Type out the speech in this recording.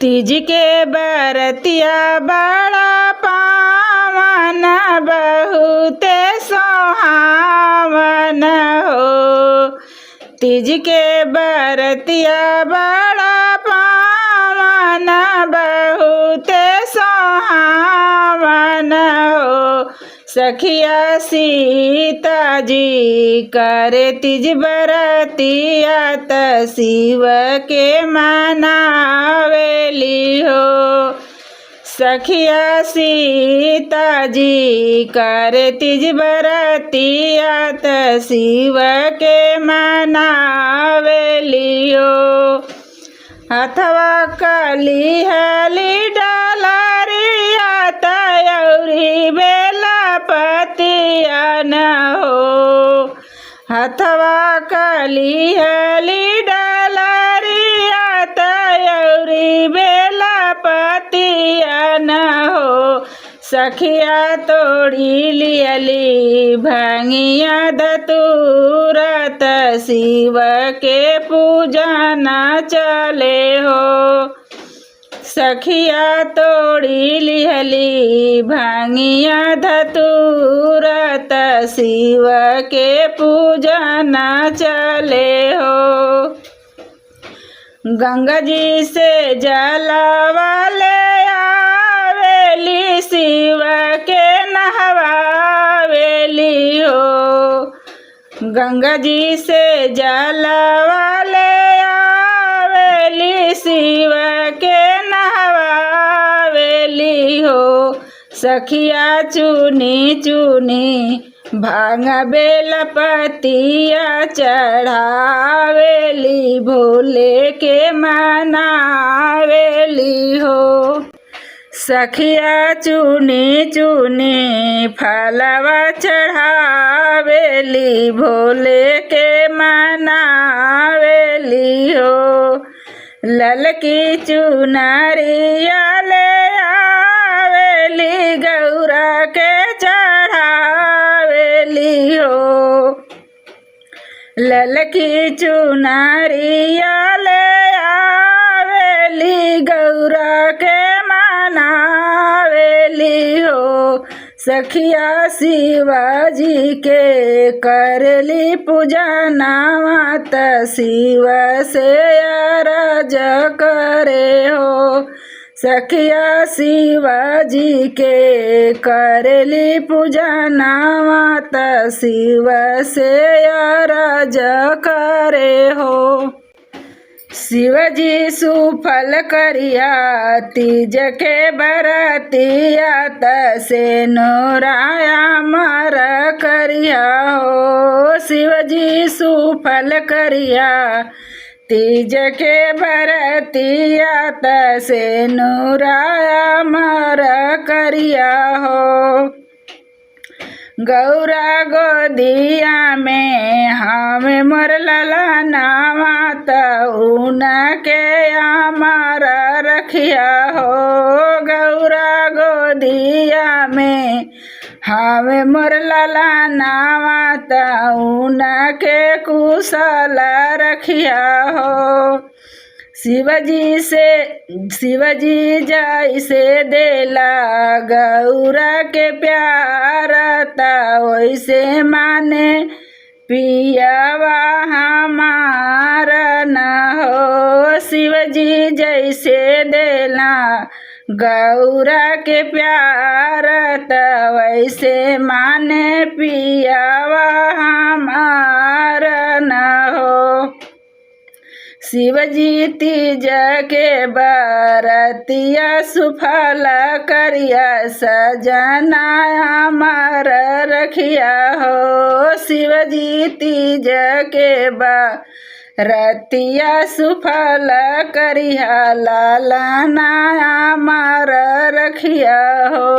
तीज के बरतिया बड़ा पावन बहुते सुहावन हो। तीज के बरतिया बड़ा पावन बहुते सुहावन हो। सखिया सीता जी करे तीज बरतिया त शिव के मनावेली हो। सखिया सीता जी करे तीज बरतिया त शिव के मनावेली हो। हथवा कली हली डालरिया तयौरी बेला पतिया न हो। हथवा कली हली डालरिया तयौरी बेला पतिया न हो। सखिया तोड़ी लियली भंगिया धतूरत शिव के पूजन चले हो। सखिया तोड़ी लिहली भंगिया धतूरत शिव के पूजन चले हो। गंगा जी से जलवा ले आवेली शिव के नहवावेली हो। गंगा जी से जलवा ले आवेली शिव के नहवावेली हो। सखिया चुनी चुनी भांग बेल पतिया चढ़ावेली भोले के मनावेली हो। सखिया चुनी चुनी फलवा चढ़ावेली भोले के मनावेली हो। ललकी चुनरिया ले आवेली गौरा के चढ़ावेली हो। ललकी चुनरिया ले आवेली गौरा के मनावेली हो। सखिया शिवाजी के करली पूजनवा त शिव से अरज करे हो। सखिया शिवाजी के करली पूजनवा त शिव से अरज करे हो। शिवजी सुफल करिया तीज के बरतिया त से नोराया मर करिया हो। शिवजी सुफल करिया तीज के बरतिया त से नोराया मर करिया हो। गौरा गोदिया में हमें मोर ललनावा त उनके अमर रखिया हो। गौरा गोदिया में हमें मोर ललनावा त उनके कुशल रखिया हो। शिवजी जैसे देला गौरा के प्यार त वैसे माने पियावा हमार न हो। शिवजी जैसे देला गौरा के प्यार त वैसे माने पियावा हमार न हो। शिवजी तीज के बरतिया सुफल करिया सजना अमर रखिया हो। शिवजी तीज के बरतिया सुफल करिया लालना अमर रखिया हो।